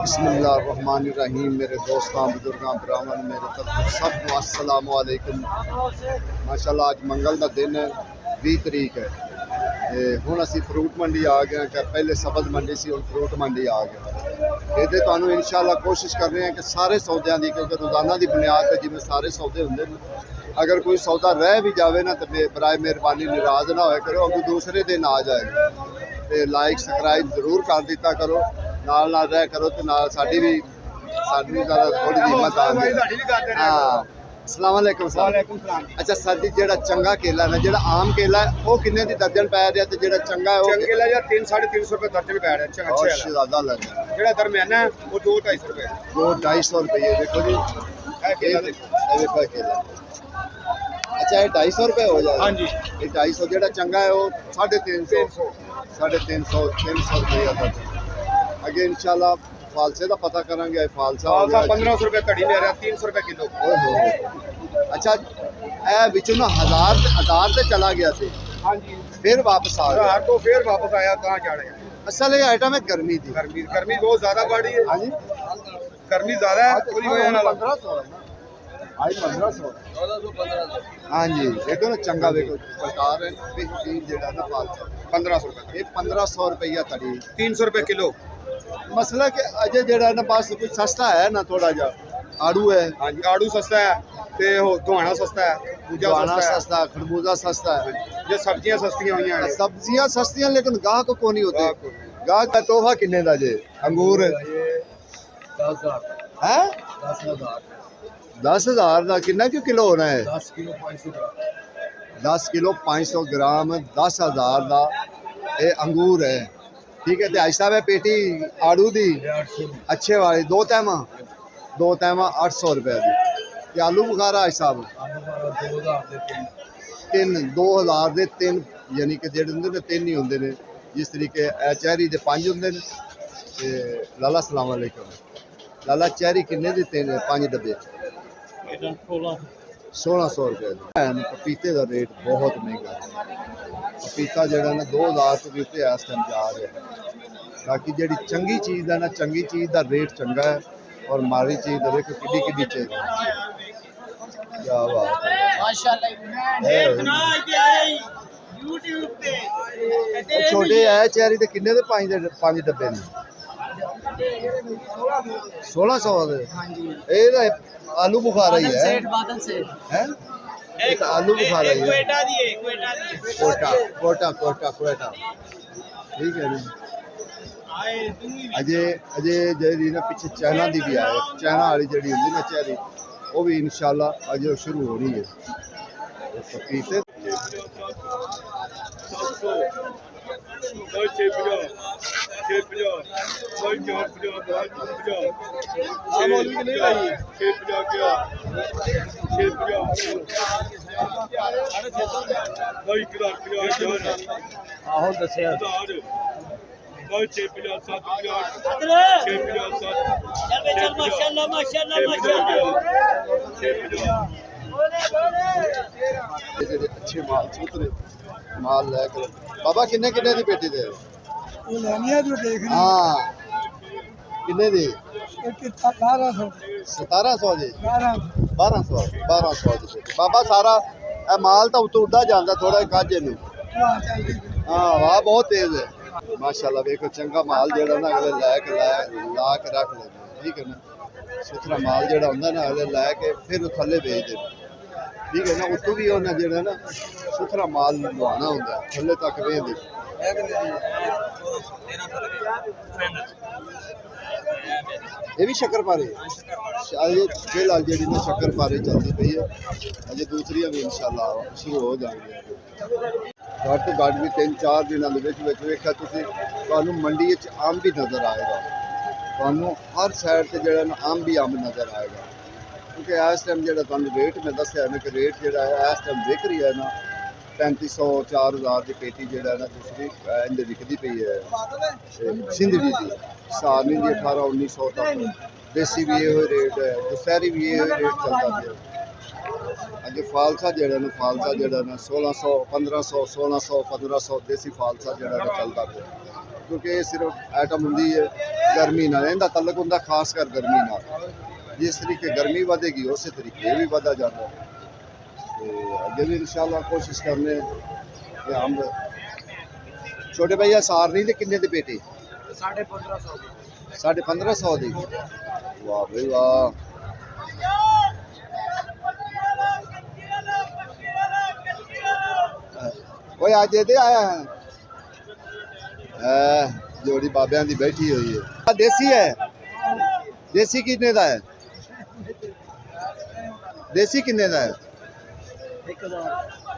बिस्मिल्लाहिर्रहमानिर्रहीम। मेरे दोस्तों बुजुर्गों ब्राह्मण मेरे तरफ सबको अस्सलाम वालेकुम। माशाल्लाह आज मंगल का दिन है, 20 तरीक है। ਹੁਣ ਅਸੀਂ ਫਰੂਟ ਮੰਡੀ ਆ ਗਏ ਕਿ ਪਹਿਲੇ ਸਬਜ਼ ਮੰਡੀ ਸੀ, ਹੁਣ ਫਰੂਟ ਮੰਡੀ ਆ ਗਏ। ਇਹਦੇ ਤੁਹਾਨੂੰ ਇਨਸ਼ਾਅੱਲਾ ਕੋਸ਼ਿਸ਼ ਕਰ ਰਹੇ ਹਾਂ ਕਿ ਸਾਰੇ ਸੌਦਿਆਂ ਦੀ, ਕਿਉਂਕਿ ਰੋਜ਼ਾਨਾ ਦੀ ਬੁਨਿਆਦ ਤੇ ਜਿਵੇਂ ਸਾਰੇ ਸੌਦੇ ਹੁੰਦੇ ਨੇ, ਅਗਰ ਕੋਈ ਸੌਦਾ ਰਹਿ ਵੀ ਜਾਵੇ ਨਾ ਤਾਂ ਬਰਾਏ ਮਿਹਰਬਾਨੀ ਨਾਰਾਜ਼ ਨਾ ਹੋਇਆ ਕਰੋ, ਅੱਗੇ ਦੂਸਰੇ ਦਿਨ ਆ ਜਾਏਗਾ। ਤੇ ਲਾਈਕ ਸਬਸਕ੍ਰਾਈਬ ਜ਼ਰੂਰ ਕਰ ਦਿੱਤਾ ਕਰੋ, ਨਾਲ ਨਾਲ ਰਹਿ ਕਰੋ ਤੇ ਨਾਲ ਸਾਡੀ ਵੀ ਜ਼ਿਆਦਾ ਥੋੜੀ ਜਿਹੀ ਹਿੰਮਤ ਆ ਗਈ। ਹਾਂ अस्सलाम वालेकुम सर। अच्छा सर जी, जेड़ा चंगा केला है, जेड़ा आम केला है, वो किन्ने दी दर्जन पै रहा ते जेड़ा चंगा है वो केला यार 300-350 रुपए दर्जन पै रहा है। बहुत ज्यादा लग रहा है। जेड़ा दरमियाना है वो 200-250 रुपए। 200-250 रुपये देखो जी, ये देखो केला। अच्छा ये 250 रुपये हो जाएगा। हाँ जी, ये 250। जेड़ा चंगा है वो 350 350 रुपये दर्जन। आगे इंशाल्लाह फालसे का पता करांगे। फालसा 1500 रुपए कड़ी ले रहा, 300 रुपए किलो। अच्छा ए विचों ना हजार से चला गया सी, हाँ जी, फिर वापस आ गया। तो फिर वापस आया, कहाँ जा रहे हैं? असल ये आइटम है गर्मी थी। गर्मी बहुत ज्यादा बढ़ी है। हाँ जी, गर्मी ज्यादा है, पूरी वजह नाल 1500 आज 1500। हाँ जी, देखो ना चंगा, देखो प्रकार है बेहतरीन जेड़ा ना फालसा 1500 रुपए। ये 1500 रुपया तड़ी, 300 रुपए किलो। मसला कि अजय जेड़ा ना बस कुछ सस्ता है ना, थोड़ा जा आड़ू है। हाँ जी, आड़ू सस्ता है, ते दुहाना सस्ता है, पूजा सस्ता है, खरबूजा सस्ता है। ये सब्जियां सस्तियां हुई हैं। सब्जियां सस्तियां लेकिन गाहक को नहीं होते। गाहक का तोहफा किन्ने दा जे? अंगूर है 10,000 का। किन्ना क्यों किलो होना है? 10 किलो 500 ग्राम 10,000 का ये अंगूर है। ठीक है। तो आज साहब पेटी आड़ू दी अच्छे वाली दो तैमा 800 रुपए की। ते आलू बुखारा आज साहब 2000 दे 3, यानी कि जेडे होंदे ने 3 ही होंदे ने। जिस तरीके ए चेरी दे 5 होंदे ने। ते लाला सलाम वालेकुम। लाला चेरी किन्ने दी 5 डब्बे? 1600 रुपए। पपीते का रेट बहुत महंगा है। पपीता जड़ा ना 2000 तो भी उत्ते इस टाइम जा रहा है। बाकी जी चंगी चीज़ है ना, चंगी चीज़ का रेट चंगा है, और माड़ी चीज़ का देखो कि चीज़ क्या बात है। छोटे है चेरी के किन्ने दे 5 डब्बे ने? 1600। आलू बुखारा ही है। एक आलू बुखारा ही है। कोटा ठीक है ना। अजय जी ना पीछे चाइना की भी आए। चाइना वाली जी होंगी ना चेरी, वो भी इंशाल्लाह अजय शुरू हो रही है। पपीते आहो दसिया अच्छे माल सुथरे माल लैकर बाबा किन्ने किन्ने दी पेटी दे? हाँ किन्ने दी? 1700 जी 1200 जी। बाबा सारा माल तो उड़ा जाता थोड़ा काजे में। हाँ वाह बहुत तेज है माशाल्लाह। देखो चंगा माल जेड़ा ना अगले ला के रख ले। ठीक है ना। सुथरा माल जेड़ा होंदा ना अगले लैके फिर थल्ले भेज दे। ठीक है ना। उतो भी उन्हें जेड़ा ना सुथरा माल लुआना होंदा थल्ले तक भेज दे। ये भी शक्करपारे अजे फिलहाल जी ना शक्करपारे चलती पई है। अजे दूसरी भी इंशाल्लाह शुरू हो जाएंगे। घट तो घट भी 3-4 दिनों वेखा तुम मंडी आम भी नज़र आएगा। तो हर साइड से जो ना आम भी आम नज़र आएगा, क्योंकि इस टाइम जो रेट मैं दसिया ना कि रेट जो है इस टाइम विक रही है ना 3500-4000 की पेटी जो है ना दूसरी इंज विकती पई है। सिंधड़ी की सारनी की 1800-1900 तक। देसी भी ये रेट है, दशहरी भी ये रेट चलता है। अगे फालसा जो ना 1600 1500 1600 1500 देसी फालसा जो चलता है। क्योंकि ये सिर्फ आइटम होंगी है गर्मी नाल, इनका तलक होंदा खास कर गर्मी नाल। जिस तरीके गर्मी बढ़ेगी उस तरीके ये भी बढ़ा जाता है। तो अगे भी इंशाल्लाह कोशिश करने कि अम्ब। छोटे भैया सारनी दे किन्ने दे पेटे? 1550 1550 दी। वाह भाई वाह। ओए आज ये आया है जोड़ी बाबियां दी बैठी हुई है। देसी है? देसी कितने दा है? देसी कितने दा है?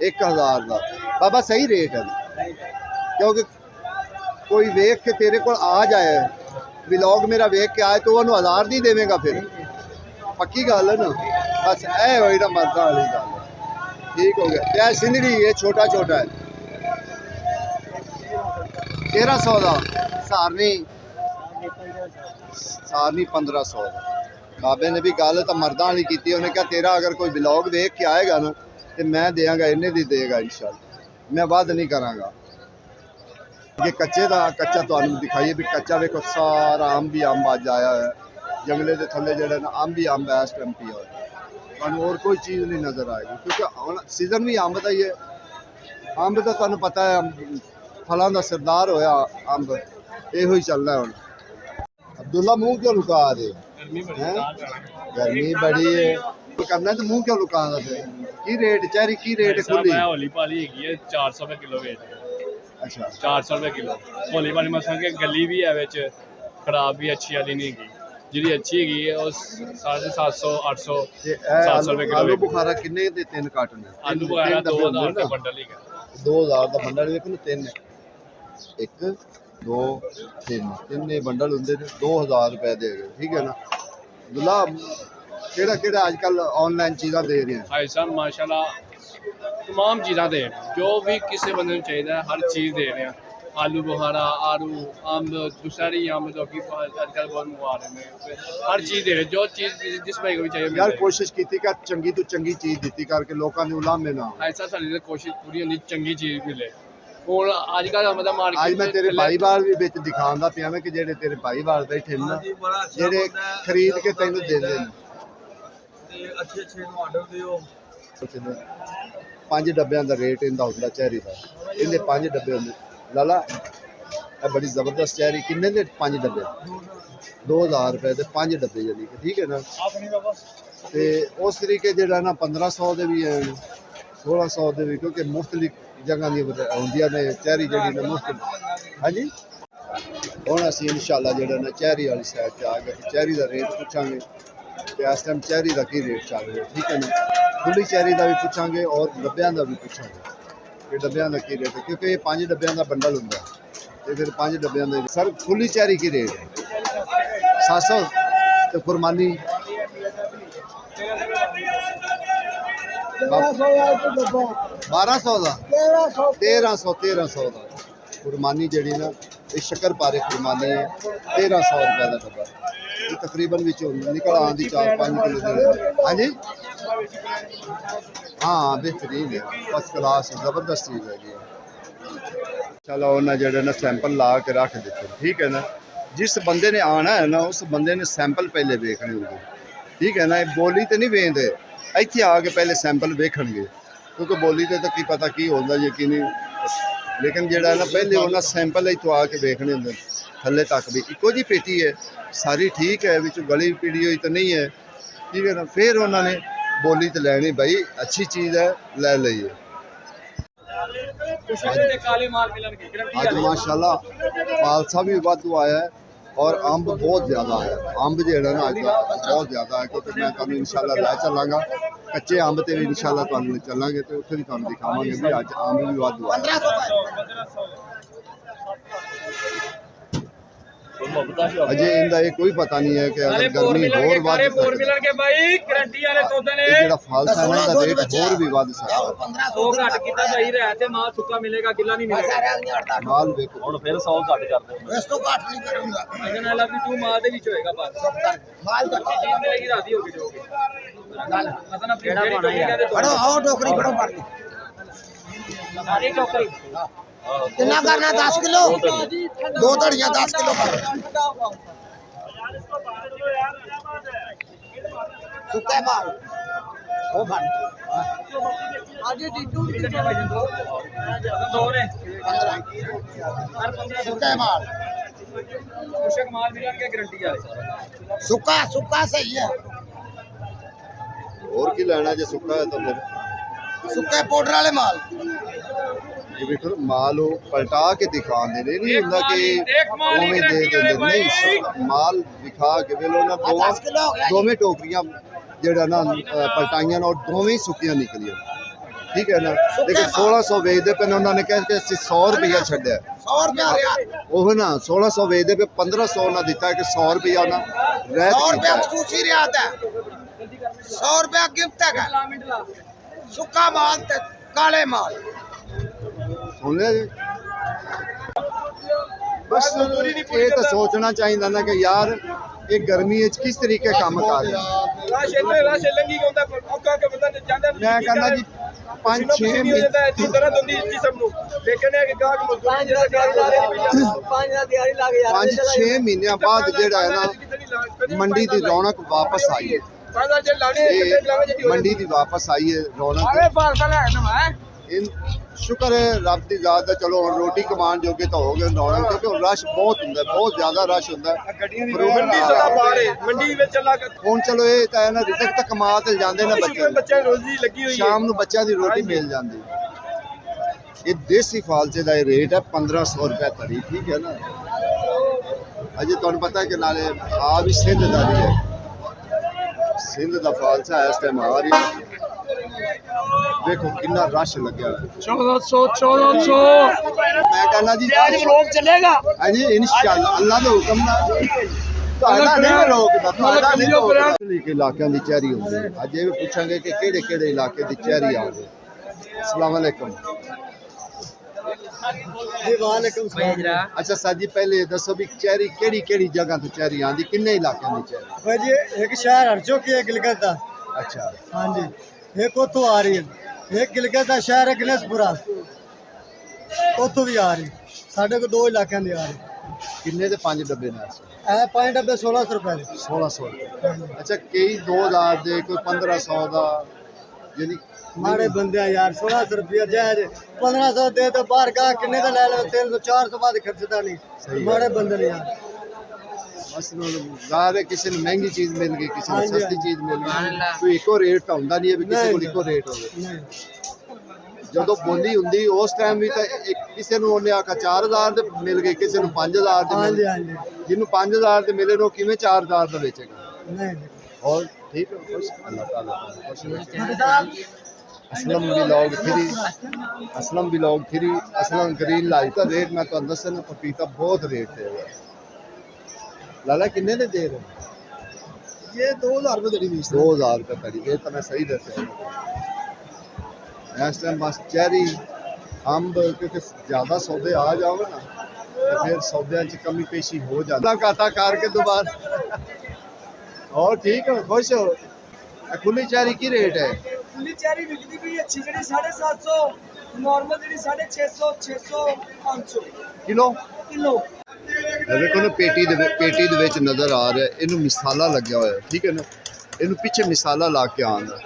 1000 दा। बाबा सही रेट है, क्योंकि कोई वेख के तेरे को आ जाए, व्लॉग मेरा वेख के आए तो उन्होंने 1000 नहीं देवेगा फिर, पक्की गल है ना। बस ए होई ना मर्दा वाली गल। ठीक हो गया। क्या सिंधड़ी ये छोटा छोटा है? 1300 का। सारनी 1500 का। बाबे ने भी गल तो मर्दा वाली की, उन्हें कहा तेरा अगर कोई व्लॉग देख के आएगा ना तो मैं देंगा, इन्हें दी देगा इंशाल्लाह, मैं वध नहीं करांगा। ये कच्चे का कच्चा तो दिखाइए भी, कच्चा देखो सारा अम्ब ही अम्ब अज आया है जंगले के थले जड़े ना, अम्ब ही अम्ब है इस टाइम पिया है। और कोई चीज़ नहीं नज़र आएगी क्योंकि हम सीजन भी अम्ब का ही है। अम्ब तो तुहानू पता है फलों का सरदार होया अम्ब, यो ही चलना है। हम अब्दुल्ला मुँह क्यों लुका दे? गर्मी बड़ी है करना तो मुँह क्यों लुका दे? की रेट चेरी की रेट खुली? होली पाली है 400 रुपए किलो वेच। अच्छा 400 रुपए किलो होली पाली मसा के गली भी है विच, खराब भी अच्छी वाली नहीं है। जी अच्छी है उस 750 800 700 रुपए किलो। आलू बुखारा किन्ने दे 3 कार्टन? आलू बुखारा 2000 का बंडल ही है। 2000 का बंडल देखो ना, 3 1 2 3 बंडल होंगे 2000 रुपए दे गए। ठीक है ना दुल्ला? केड़ा केड़ा आजकल ऑनलाइन चीज़ा दे रहे हैं? भाई साहब माशाल्लाह तमाम चीज़ा दे, जो भी किसी बंदे चाहिए हर चीज़ दे रहे हैं। आलू बुखारा, आलू अम्ब, दुशहरी अम्ब जो कि आजकल बहुत मंगवा रहे हैं, हर चीज़ दे रहे, जो चीज़ जिस भाई को भी चाहिए। यार कोशिश की थी चंगी तो चंगी चीज़ दी करके लोगों ने उलामे ना। ऐसा सारी कोशिश पूरी होनी चंगी चीज़ मिले। और आजकल मतलब मार्केट आज मैं तेरे भाई बाल भी बिच दिखांदा पिया मैं कि जेडे तेरे भाई बाल बैठे ना, जेडे खरीद के तेन दे दे अच्छे अच्छे ऑर्डर दियो। 5 डब्बियां दा रेट इंदा हुंदा चेरी दा। इनदे 5 डब्बे होंदे लाला, ये बड़ी जबरदस्त चेरी। किन्ने दे 5 डब्बे? 2000 रुपए दे 5 डब्बे यानी कि। ठीक है ना? ते उस तरीके जेड़ा ना 1500 दे भी है, 1600 दे भी, क्योंकि मुख्तलिफ जगह दी होंदियां ने चेरी जेड़ी ना मुख्तलिफ। हाँ जी हुण असीं इंशाल्लाह जेड़ा ना चेरी वाली साइड ते आ गए, चेरी दा रेट पुछांगे कि इस टाइम चेरी का की रेट चल रहा है। ठीक है ना? खुली चेरी का भी पूछांगे और डब्बियां का भी पूछांगे कि डब्बियां का की रेट है, क्योंकि ये 5 डब्बियां का बंडल होंदा है। फिर 5 डब्बियां का सर खुली चेरी की रेट है 700 तो खुरमानी 1200 का 1300 का खुरमानी जड़ी ना, ये शक्कर पारे खुरमानी है 1300 रुपए का डब्बा। ये तकरीबन निकल आँदी 4-5 किलो दे। हाँ जी हाँ बेहतरीन है, फर्स्ट क्लास जबरदस्त चीज़ है। चलो उन्हें जड़े ना सैंपल ला के रख देते। ठीक है ना? जिस बंदे ने आना है ना उस बंदे ने सैंपल पहले देखने होंगे। ठीक है ना? बोली तो नहीं वेंदे, इत्थे आके पहले सैंपल वेखणगे, क्योंकि बोली तो की पता की होंदा यकीनी, लेकिन जेड़ा ना पहले उन्हें सैंपल इत्थों आके वेखने होंगे। थले तक भी इको जी पेटी है सारी, ठीक है, विच गली पीड़ी हुई तो नहीं है। ठीक है ना? फिर उन्होंने बोली तो लैनी, भाई अच्छी चीज़ है ले लीए। आज माशाल्लाह पालसा भी वाधू आया है और अंब बहुत ज़्यादा है। अंब जो है ना अज बहुत ज़्यादा है, क्योंकि मैं तुहानू इंशाल्लाह लै चलांगा कच्चे अंब ते भी इंशाल्लाह तुहानू चलांगे तो उत्थे भी तुहानू दिखावांगे भी अज अंब भी वाधू आया। अजे इनका ये कोई पता नहीं है कि अगर गर्मी होर वध जेड़ा फालसा है ना इहदा रेट होर भी वध सकदा है। माल देखो ਹੁਣ ਫਿਰ 100 ਘੱਟ ਕਰ ਦਿਓ। ਇਸ ਤੋਂ ਘੱਟ ਨਹੀਂ ਕਰੂੰਗਾ। ਅਜਨ ਆਲਾ ਵੀ ਤੂੰ ਮਾਲ ਦੇ ਵਿੱਚ ਹੋਏਗਾ ਬਸ। ਮਾਲ ਦਾ ਚੀਜ਼ ਮਿਲੇਗੀ ਰਾਜ਼ੀ ਹੋ ਕੇ ਜਾਓਗੇ। ਗੱਲ ਮਤਲਬ ਆਪਣੀ ਜਿਹੜੀ ਟੋਕਰੀ ਕਹਿੰਦੇ ਫੜੋ ਆਓ ਟੋਕਰੀ ਫੜੋ ਫੜ ਕੇ। ਸਾਰੀ ਟੋਕਰੀ कितना करना 10 किलो 2 धड़ियां 10 किलो कर सुक्का माल वो बन ਅੱਜ ਟੀਟੂ ਵੀ ਕਿੰਨੇ ਵਜੇ ਦੋ ਨੇ 15 सुक्का माल ਕੁਸ਼ਕ ਮਾਲ ਵੀ ਕੇ ਗਾਰੰਟੀ ਆ सुक्का सुक्का सही है और की लेना जे सुक्का है तो फिर सुक्के पाउडर वाले माल ये देखो माल वो पलटा के दिखाने दे नहीं ਹੁੰਦਾ कि उਵੇਂ दे ਦਿੰਦੇ नहीं माल दिखा के वे लोग ना 10 किलो हो गया ਦੋਵੇਂ ਟੋਕਰੀਆਂ ਜਿਹੜਾ ਨਾ ਪਲਟਾਈਆਂ ਨਾਲ ਦੋਵੇਂ ਹੀ ਸੁੱਕੀਆਂ ਨਿਕਲੀਆਂ ਠੀਕ ਹੈ ਨਾ ਲੇਕਿਨ 1600 ਵੇਚਦੇ ਪਏ ਨੇ ਉਹਨਾਂ ਨੇ ਕਿਹਾ ਕਿ ਅਸੀਂ 100 ਰੁਪਇਆ ਛੱਡਿਆ 100 रुपया रिया ਉਹ ਨਾ 1600 ਵੇਚਦੇ ਪਏ 1500 ਉਹਨਾਂ ਦਿੱਤਾ ਕਿ 100 ਰੁਪਇਆ ਉਹਨਾਂ 100 ਰਹਿਤ रुपया ਕੀਤਾ खसूसी रियायत है 100 रुपया गिफ्ट है सुक्का माल ते काले माल ਸੁਣ ਲਿਆ ਜੀ ਬਸ ਇਹ ਤਾਂ ਸੋਚਣਾ ਚਾਹੀਦਾ ਨਾ ਕਿ ਯਾਰ ਇਹ ਗਰਮੀ ਵਿੱਚ ਕਿਸ ਤਰੀਕੇ ਕੰਮ ਕਰ ਰਿਹਾ ਰਾਸ਼ ਲੰਗੀ ਹੁੰਦਾ ਔਕਾ ਕੇ ਬੰਦਾ ਜਾਂਦਾ ਮੈਂ ਕਹਿੰਦਾ ਜੀ 5-6 ਮਹੀਨੇ ਦੀ ਤਰ੍ਹਾਂ ਦੁੰਦੀ ਜਿਸਮ ਨੂੰ ਦੇਖਣੇ ਕਿ ਗਾਹਕ ਮਜ਼ਦੂਰੀ ਜਿਹੜਾ ਪੰਜ ਦਾ ਦਿਹਾੜੀ ਲਾ ਕੇ 5-6 ਮਹੀਨਿਆਂ ਬਾਅਦ ਜਿਹੜਾ ਹੈ ਨਾ ਮੰਡੀ ਦੀ ਰੌਣਕ ਵਾਪਸ ਆਈ ਹੈ ਪਾਦਾ ਜੇ ਲਾਣੇ ਇਹ ਮੰਡੀ ਦੀ ਵਾਪਸ ਆਈ ਹੈ ਰੌਣਕ ਫਾਲਸਾ ਲੈ ਨਾ ਮੈਂ ਇਹ ਸ਼ੁਕਰ ਹੈ ਰੱਬ ਦੀ ਜ਼ਾਤ ਦਾ ਚਲੋ ਹੁਣ ਰੋਟੀ ਕਮਾਉਣ ਜੋਗੇ ਤਾਂ ਹੋ ਗਏ ਰੌਣਕ ਕਿਉਂਕਿ ਹੁਣ ਰਸ਼ ਬਹੁਤ ਹੁੰਦਾ ਬਹੁਤ ਜ਼ਿਆਦਾ ਰਸ਼ ਹੁੰਦਾ ਗੱਡੀਆਂ ਦੀ ਮੰਡੀ ਸਦਾ ਬਾਹਰ ਹੈ ਮੰਡੀ ਵਿੱਚ ਚੱਲਾ ਹੁਣ ਚਲੋ ਇਹ ਤਾਂ ਹੈ ਨਾ ਰਿਜ਼ਕ ਤਾਂ ਕਮਾ ਤੇ ਜਾਂਦੇ ਨੇ ਬੱਚੇ ਬੱਚਿਆਂ ਦੀ ਰੋਜ਼ੀ ਲੱਗੀ ਹੋਈ ਹੈ ਸ਼ਾਮ ਨੂੰ ਬੱਚਿਆਂ ਦੀ ਰੋਟੀ ਮਿਲ ਜਾਂਦੀ ਇਹ ਦੇਸੀ ਫਾਲਸੇ ਦਾ ਇਹ ਰੇਟ ਹੈ 1500 ਰੁਪਏ ਤੜੀ ਠੀਕ ਹੈ ਨਾ ਅਜੇ ਤੁਹਾਨੂੰ ਪਤਾ ਹੈ ਕਿ ਨਾਲੇ ਆ ਵੀ ਸਿੰਧ ਦਾ ਵੀ ਹੈ ਸਿੰਧ ਦਾ ਫਾਲਸਾ ਇਸ ਟਾਈਮ ਆ ਰਹੀ ਹੈ ਦੇਖੋ ਕਿੰਨਾ ਰਸ਼ ਲੱਗਿਆ ਹੋਇਆ 1400 ਮੈਂ ਕਹਿੰਦਾ ਜੀ ਅੱਜ ਵਲੋਗ ਚੱਲੇਗਾ ਹਾਂਜੀ ਇਨਸ਼ਾਅੱਲਾ ਅੱਲਾ ਦੇ ਹੁਕਮ ਨਾਲ ਤੁਹਾਡਾ ਨਹੀਂ ਰੋਕਦਾ ਤੁਹਾਡਾ ਨਹੀਂ ਰੋਕਦਾ ਇਲਾਕਿਆਂ ਦੀ ਚੈਰੀ ਹੁੰਦੀ ਹੈ ਅੱਜ ਇਹ ਵੀ ਪੁੱਛਾਂਗੇ ਕਿ ਕਿਹੜੇ ਕਿਹੜੇ ਇਲਾਕੇ ਦੀ ਚੈਰੀ ਆਉਂਦੀ ਅਸਲਾਮ ਵਾਲੇਕਮ जी वालेकुम सलाम अच्छा सर जी पहले दसो भी चेरी केड़ी केड़ी जगह तो चेरी आंदी किन्ने इलाके में चेरी भाई जी एक शहर हरचो की है गिलगित दा अच्छा हाँ जी एक उतो आ रही है एक गिलगित दा शहर है गिलसपुरा उतो भी आ रही साढ़े को 2 इलाकों दी आ रही किन्ने दे 5 डब्बे ने ए 5 डब्बे 1600 रुपए दे 1600 अच्छा कई 2000 दे कोई 1500 दा यानी माड़े बंदे हैं यार 1600 रुपया जायज 1500 दे तो बाहर का किन्ने का ले लो 300 400 बाद खर्चदा सही नहीं माड़े बंदे ने यार बस ज़ाहिर है किसी ने महंगी चीज़ मिल गई किसी ने हाँ जी, सस्ती चीज़ मिल गई कोई एको रेट तो ਹੁੰਦਾ नहीं है भी किसी को एको रेट होवे नहीं ਜਦੋਂ ਬੋਲੀ ਹੁੰਦੀ ਉਸ ਟਾਈਮ ਵੀ ਤਾਂ ਇੱਕ ਕਿਸੇ ਨੂੰ ਉਹਨੇ ਆਖਾ 4000 ਦੇ ਮਿਲ ਗਏ ਕਿਸੇ ਨੂੰ 5000 ਦੇ हाँ ਮਿਲ जी ਗਏ हाँ जी ਜਿਹਨੂੰ 5000 ਦੇ ਮਿਲੇ ਨੂੰ ਕਿਵੇਂ 4000 ਦਾ ਵੇਚੇਗਾ नहीं और ठीक है खुश अल्लाह ताला खुश रहे Aslam vlog 3 Aslam vlog 3 Aslam green light का रेट मैं तो दस ना पपीता बहुत रेट है लाला किन्ने दे दे रहे ये 2000 रुपए दड़ी बीस 2000 रुपये तड़ी ये तो मैं सही दस इस टाइम बस चेरी अंब क्योंकि ज़्यादा सौदे आ जाओ ना तो फिर सौदे च कमी पेशी हो जाती काटा करके दोबारा और ठीक है खुश हो खुली चेरी की रेट है खुली चेरी बिकती भी अच्छी जड़ी 750 नॉर्मल जड़ी 650 600 500 किलो किलो देखो ना पेटी ਦੇ ਵਿੱਚ ਨਜ਼ਰ ਆ ਰਿਹਾ ਇਹਨੂੰ ਮਸਾਲਾ ਲੱਗਿਆ ਹੋਇਆ ਠੀਕ ਹੈ ਨਾ ਇਹਨੂੰ ਪਿੱਛੇ ਮਸਾਲਾ ਲਾ ਕੇ ਆਉਂਦਾ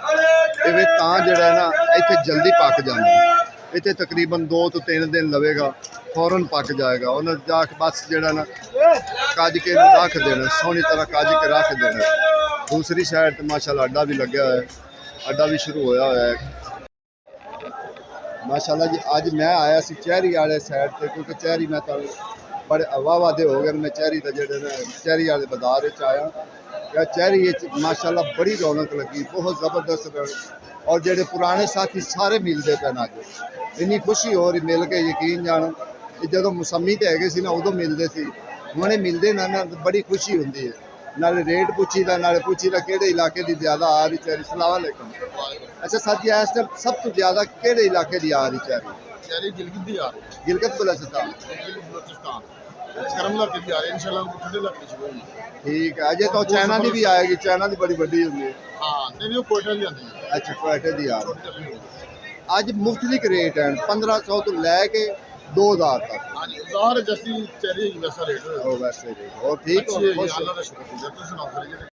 ਇਹ ਵੀ ਤਾਂ ਜਿਹੜਾ ਹੈ ਨਾ ਇੱਥੇ ਜਲਦੀ ਪੱਕ ਜਾਂਦਾ ਇੱਥੇ ਤਕਰੀਬਨ 2 ਤੋਂ 3 ਦਿਨ ਲਵੇਗਾ ਫੌਰਨ ਪੱਕ ਜਾਏਗਾ ਉਹਨਾਂ ਜਾ ਕੇ ਬਸ ਜਿਹੜਾ ਨਾ ਕੱਜ ਕੇ ਇਹਨੂੰ ਰੱਖ ਦੇਣਾ ਸੋਹਣੀ ਤਰ੍ਹਾਂ ਕੱਜ ਕੇ ਰੱਖ ਦੇਣਾ दूसरी साइड तो माशाल्लाह अड्डा भी लगे हुआ है अड्डा भी शुरू होया हुआ है माशाल्लाह जी अज मैं आया सी चेरी वाले साइड से क्योंकि चेरी मैं तो बड़े वाह दे हो गए मैं चेरी का जो चेरी वाले बाजार आया या चेरी माशाल्लाह बड़ी रौनक लगी बहुत ज़बरदस्त रौनक और जो पुराने साथी सारे मिलते पे अज इन्नी खुशी हो रही मिल के यकीन जान जो मौसमी तो है सी ना उदों मिलते सी हुणे मिलते ना बड़ी खुशी होंगी है नाले रेट पूछीदा नाले पूछीदा किहड़े इलाके दी ज़्यादा आ रही चेरी अस्सलाम वालेकुम अच्छा सर जी इस टाइम सब तो ज़्यादा किहड़े इलाके दी आ रही चेरी चेरी गिलगित दी आ रही है गिलगित बलूचिस्तान गिलगित बलूचिस्तान करमला की भी आ रही है इंशाल्लाह ठंडे इलाके शुरू होगी ठीक है अजय तो चाइना की भी आएगी चाइना की बड़ी बड़ी होंगी हाँ नहीं वो कोयटा दी आती है अच्छा कोयटे दी आ रही ਅੱਜ ਮੁਫਤਲਿਕ ਰੇਟ ਹਨ 1500 ਤੋਂ ਲੈ ਕੇ 2000 ਤੱਕ हाँ जी ज़ाहिर जैसी चेरी वैसा रेट है ਉਹ ਵੈਸੇ ਰੇਟ ਹੋਰ ਠੀਕ अच्छी है ਹੋ जी, अल्लाह का शुक्र है। तुम सुनाओ फिर।